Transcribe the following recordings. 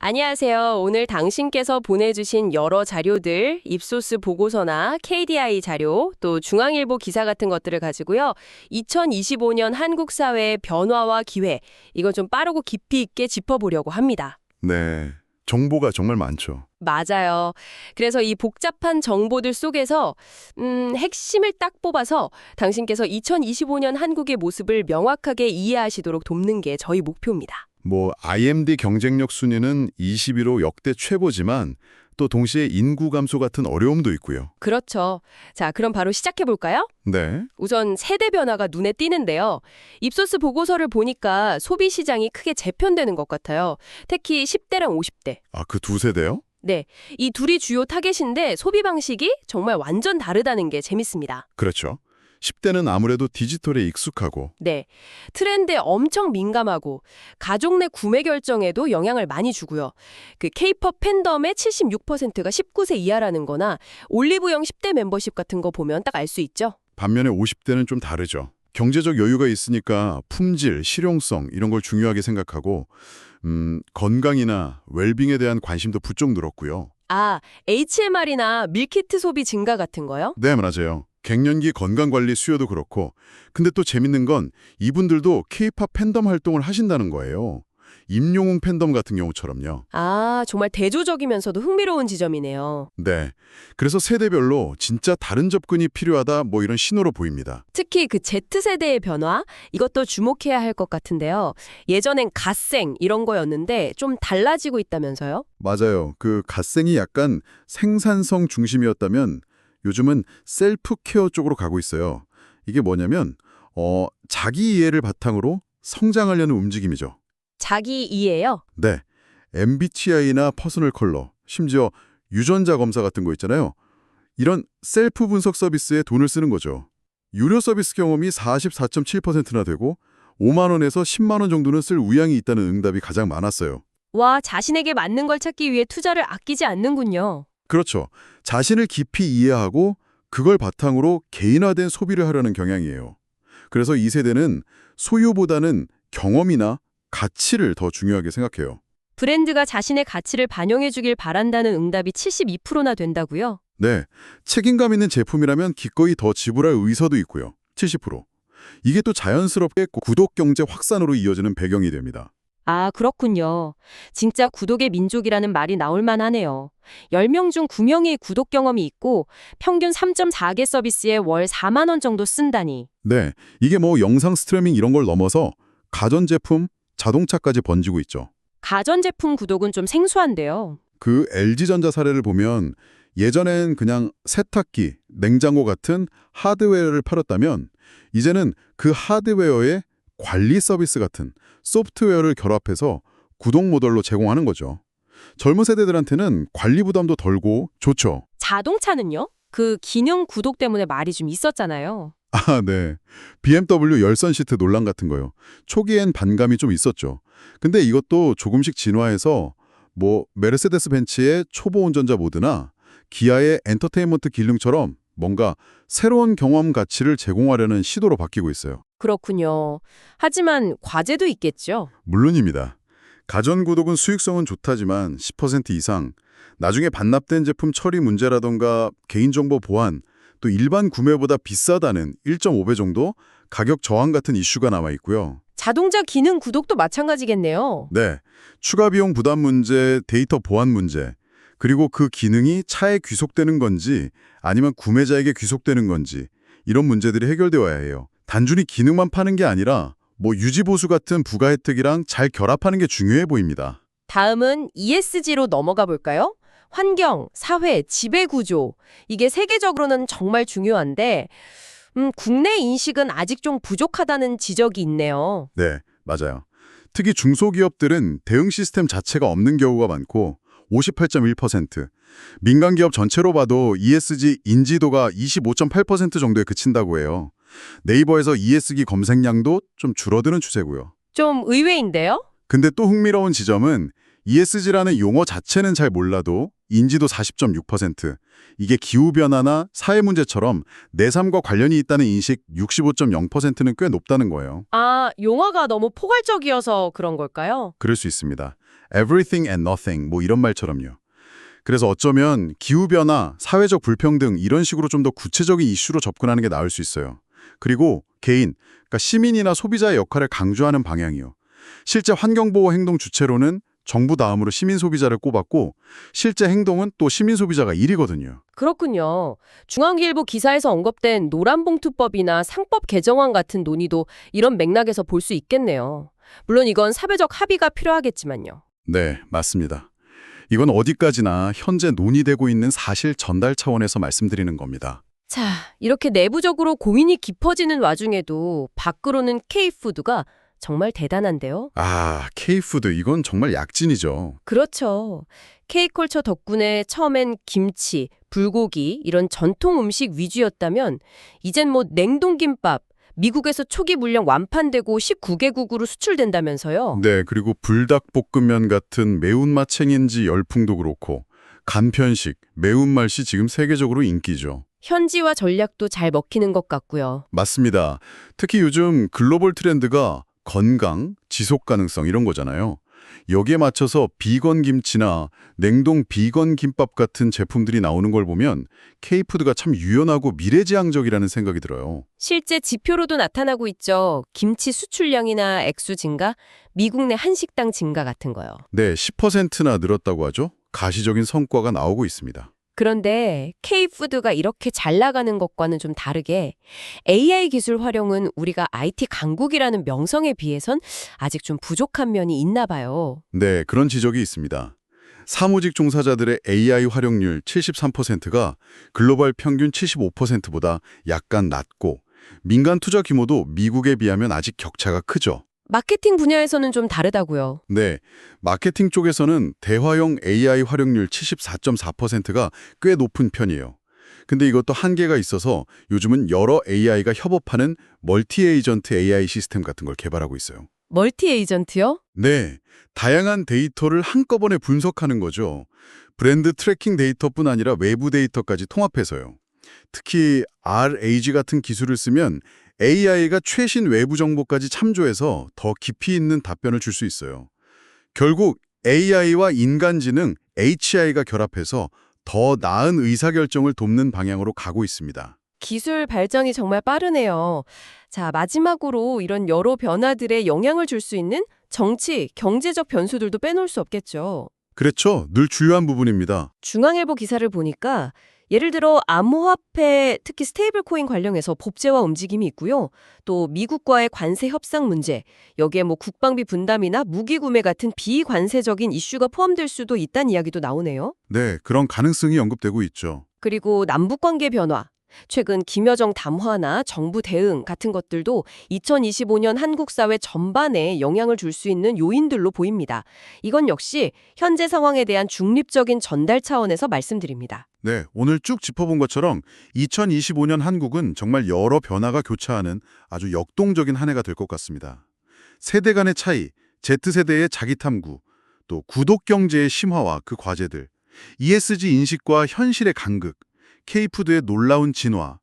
안녕하세요. 오늘 당신께서 보내주신 여러 자료들, 입소스 보고서나 KDI 자료, 또 중앙일보 기사 같은 것들을 가지고요. 2025년 한국 사회의 변화와 기회, 이걸 좀 빠르고 깊이 있게 짚어보려고 합니다. 네, 정보가 정말 많죠. 맞아요. 그래서 이 복잡한 정보들 속에서 핵심을 딱 뽑아서 당신께서 2025년 한국의 모습을 명확하게 이해하시도록 돕는 게 저희 목표입니다. IMD 경쟁력 순위는 21호 역대 최고지만 또 동시에 인구 감소 같은 어려움도 있고요. 그렇죠. 자, 그럼 바로 시작해 볼까요? 네, 우선 세대 변화가 눈에 띄는데요. 입소스 보고서를 보니까 소비 시장이 크게 재편되는 것 같아요. 특히 10대랑 50대. 그 두 세대요? 네, 이 둘이 주요 타겟인데 소비 방식이 정말 완전 다르다는 게 재밌습니다. 그렇죠. 10대는 아무래도 디지털에 익숙하고 네, 트렌드에 엄청 민감하고 가족 내 구매 결정에도 영향을 많이 주고요. 그 K-팝 팬덤의 76%가 19세 이하라는 거나 올리브영 10대 멤버십 같은 거 보면 딱 알 수 있죠. 반면에 50대는 좀 다르죠. 경제적 여유가 있으니까 품질, 실용성 이런 걸 중요하게 생각하고 건강이나 웰빙에 대한 관심도 부쩍 늘었고요. 아, HMR이나 밀키트 소비 증가 같은 거요? 네, 맞아요. 갱년기 건강관리 수요도 그렇고 근데 또 재밌는 건 이분들도 K-팝 팬덤 활동을 하신다는 거예요. 임영웅 팬덤 같은 경우처럼요. 아, 정말 대조적이면서도 흥미로운 지점이네요. 네. 그래서 세대별로 진짜 다른 접근이 필요하다 이런 신호로 보입니다. 특히 그 Z세대의 변화, 이것도 주목해야 할 것 같은데요. 예전엔 갓생 이런 거였는데 좀 달라지고 있다면서요? 맞아요. 그 갓생이 약간 생산성 중심이었다면 요즘은 셀프 케어 쪽으로 가고 있어요. 이게 뭐냐면 자기 이해를 바탕으로 성장하려는 움직임이죠. 자기 이해요? 네. MBTI나 퍼스널 컬러, 심지어 유전자 검사 같은 거 있잖아요. 이런 셀프 분석 서비스에 돈을 쓰는 거죠. 유료 서비스 경험이 44.7%나 되고 5만 원에서 10만 원 정도는 쓸 의향이 있다는 응답이 가장 많았어요. 와, 자신에게 맞는 걸 찾기 위해 투자를 아끼지 않는군요. 그렇죠. 자신을 깊이 이해하고 그걸 바탕으로 개인화된 소비를 하려는 경향이에요. 그래서 이 세대는 소유보다는 경험이나 가치를 더 중요하게 생각해요. 브랜드가 자신의 가치를 반영해 주길 바란다는 응답이 72%나 된다고요? 네, 책임감 있는 제품이라면 기꺼이 더 지불할 의사도 있고요. 70%. 이게 또 자연스럽게 구독 경제 확산으로 이어지는 배경이 됩니다. 아, 그렇군요. 진짜 구독의 민족이라는 말이 나올 만하네요. 10명 중 9명이 구독 경험이 있고 평균 3.4개 서비스에 월 4만 원 정도 쓴다니. 네, 이게 영상 스트리밍 이런 걸 넘어서 가전제품, 자동차까지 번지고 있죠. 가전제품 구독은 좀 생소한데요. 그 LG전자 사례를 보면 예전엔 그냥 세탁기, 냉장고 같은 하드웨어를 팔았다면 이제는 그 하드웨어에 관리 서비스 같은 소프트웨어를 결합해서 구독 모델로 제공하는 거죠. 젊은 세대들한테는 관리 부담도 덜고 좋죠. 자동차는요? 그 기능 구독 때문에 말이 좀 있었잖아요. 네. BMW 열선 시트 논란 같은 거요. 초기엔 반감이 좀 있었죠. 근데 이것도 조금씩 진화해서 메르세데스 벤츠의 초보 운전자 모드나 기아의 엔터테인먼트 기능처럼 뭔가 새로운 경험 가치를 제공하려는 시도로 바뀌고 있어요. 그렇군요. 하지만 과제도 있겠죠? 물론입니다. 가전구독은 수익성은 좋다지만 10% 이상, 나중에 반납된 제품 처리 문제라던가 개인정보 보안, 또 일반 구매보다 비싸다는 1.5배 정도 가격 저항 같은 이슈가 남아 있고요. 자동차 기능 구독도 마찬가지겠네요. 네, 추가 비용 부담 문제, 데이터 보안 문제, 그리고 그 기능이 차에 귀속되는 건지 아니면 구매자에게 귀속되는 건지 이런 문제들이 해결되어야 해요. 단순히 기능만 파는 게 아니라 유지보수 같은 부가 혜택이랑 잘 결합하는 게 중요해 보입니다. 다음은 ESG로 넘어가 볼까요? 환경, 사회, 지배구조. 이게 세계적으로는 정말 중요한데 국내 인식은 아직 좀 부족하다는 지적이 있네요. 네, 맞아요. 특히 중소기업들은 대응 시스템 자체가 없는 경우가 많고 58.1%, 민간 기업 전체로 봐도 ESG 인지도가 25.8% 정도에 그친다고 해요. 네이버에서 ESG 검색량도 좀 줄어드는 추세고요. 좀 의외인데요? 근데 또 흥미로운 지점은 ESG라는 용어 자체는 잘 몰라도 인지도 40.6%, 이게 기후변화나 사회 문제처럼 내 삶과 관련이 있다는 인식 65.0%는 꽤 높다는 거예요. 아, 용어가 너무 포괄적이어서 그런 걸까요? 그럴 수 있습니다. Everything and nothing, 뭐 이런 말처럼요. 그래서 어쩌면 기후변화, 사회적 불평등 이런 식으로 좀 더 구체적인 이슈로 접근하는 게 나을 수 있어요. 그리고 개인, 그러니까 시민이나 소비자의 역할을 강조하는 방향이요. 실제 환경보호 행동 주체로는 정부 다음으로 시민 소비자를 꼽았고 실제 행동은 또 시민 소비자가 1위거든요. 그렇군요. 중앙일보 기사에서 언급된 노란봉투법이나 상법 개정안 같은 논의도 이런 맥락에서 볼 수 있겠네요. 물론 이건 사회적 합의가 필요하겠지만요. 네, 맞습니다. 이건 어디까지나 현재 논의되고 있는 사실 전달 차원에서 말씀드리는 겁니다. 자, 이렇게 내부적으로 고민이 깊어지는 와중에도 밖으로는 K푸드가 정말 대단한데요. 아, K푸드 이건 정말 약진이죠. 그렇죠. K컬처 덕분에 처음엔 김치, 불고기 이런 전통 음식 위주였다면 이젠 뭐 냉동김밥, 미국에서 초기 물량 완판되고 19개국으로 수출된다면서요. 네, 그리고 불닭볶음면 같은 매운맛 챙인지 열풍도 그렇고 간편식, 매운맛이 지금 세계적으로 인기죠. 현지화 전략도 잘 먹히는 것 같고요. 맞습니다. 특히 요즘 글로벌 트렌드가 건강, 지속 가능성 이런 거잖아요. 여기에 맞춰서 비건 김치나 냉동 비건 김밥 같은 제품들이 나오는 걸 보면 K푸드가 참 유연하고 미래지향적이라는 생각이 들어요. 실제 지표로도 나타나고 있죠. 김치 수출량이나 액수 증가, 미국 내 한식당 증가 같은 거요. 네, 10%나 늘었다고 하죠. 가시적인 성과가 나오고 있습니다. 그런데 K푸드가 이렇게 잘 나가는 것과는 좀 다르게 AI 기술 활용은 우리가 IT 강국이라는 명성에 비해선 아직 좀 부족한 면이 있나 봐요. 네, 그런 지적이 있습니다. 사무직 종사자들의 AI 활용률 73%가 글로벌 평균 75%보다 약간 낮고 민간 투자 규모도 미국에 비하면 아직 격차가 크죠. 마케팅 분야에서는 좀 다르다고요. 네, 마케팅 쪽에서는 대화형 AI 활용률 74.4%가 꽤 높은 편이에요. 근데 이것도 한계가 있어서 요즘은 여러 AI가 협업하는 멀티 에이전트 AI 시스템 같은 걸 개발하고 있어요. 멀티 에이전트요? 네, 다양한 데이터를 한꺼번에 분석하는 거죠. 브랜드 트래킹 데이터뿐 아니라 외부 데이터까지 통합해서요. 특히 RAG 같은 기술을 쓰면 AI가 최신 외부 정보까지 참조해서 더 깊이 있는 답변을 줄 수 있어요. 결국 AI와 인간지능 HI가 결합해서 더 나은 의사결정을 돕는 방향으로 가고 있습니다. 기술 발전이 정말 빠르네요. 자, 마지막으로 이런 여러 변화들에 영향을 줄 수 있는 정치, 경제적 변수들도 빼놓을 수 없겠죠. 그렇죠. 늘 중요한 부분입니다. 중앙일보 기사를 보니까 예를 들어 암호화폐, 특히 스테이블 코인 관련해서 법제화 움직임이 있고요. 또 미국과의 관세 협상 문제, 여기에 뭐 국방비 분담이나 무기 구매 같은 비관세적인 이슈가 포함될 수도 있다는 이야기도 나오네요. 네, 그런 가능성이 언급되고 있죠. 그리고 남북관계 변화, 최근 김여정 담화나 정부 대응 같은 것들도 2025년 한국 사회 전반에 영향을 줄 수 있는 요인들로 보입니다. 이건 역시 현재 상황에 대한 중립적인 전달 차원에서 말씀드립니다. 네, 오늘 쭉 짚어본 것처럼 2025년 한국은 정말 여러 변화가 교차하는 아주 역동적인 한 해가 될 것 같습니다. 세대 간의 차이, Z세대의 자기 탐구, 또 구독 경제의 심화와 그 과제들, ESG 인식과 현실의 간극, K푸드의 놀라운 진화,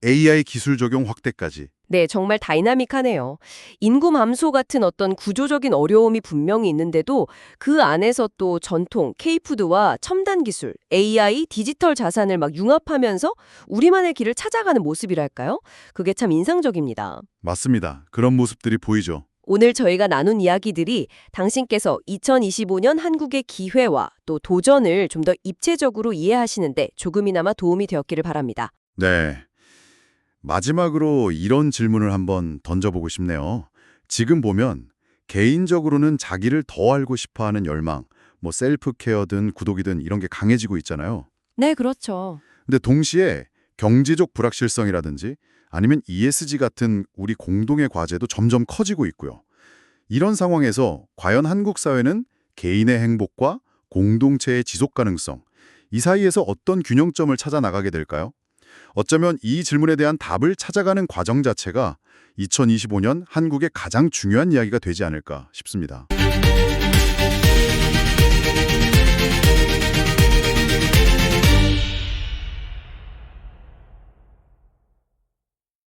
AI 기술 적용 확대까지. 네, 정말 다이나믹하네요. 인구 감소 같은 어떤 구조적인 어려움이 분명히 있는데도 그 안에서 또 전통, K푸드와 첨단 기술, AI, 디지털 자산을 막 융합하면서 우리만의 길을 찾아가는 모습이랄까요? 그게 참 인상적입니다. 맞습니다. 그런 모습들이 보이죠. 오늘 저희가 나눈 이야기들이 당신께서 2025년 한국의 기회와 또 도전을 좀 더 입체적으로 이해하시는데 조금이나마 도움이 되었기를 바랍니다. 네. 마지막으로 이런 질문을 한번 던져보고 싶네요. 지금 보면 개인적으로는 자기를 더 알고 싶어하는 열망, 뭐 셀프 케어든 구독이든 이런 게 강해지고 있잖아요. 네, 그렇죠. 근데 동시에 경제적 불확실성이라든지 아니면 ESG 같은 우리 공동의 과제도 점점 커지고 있고요. 이런 상황에서 과연 한국 사회는 개인의 행복과 공동체의 지속 가능성, 이 사이에서 어떤 균형점을 찾아 나가게 될까요? 어쩌면 이 질문에 대한 답을 찾아가는 과정 자체가 2025년 한국의 가장 중요한 이야기가 되지 않을까 싶습니다.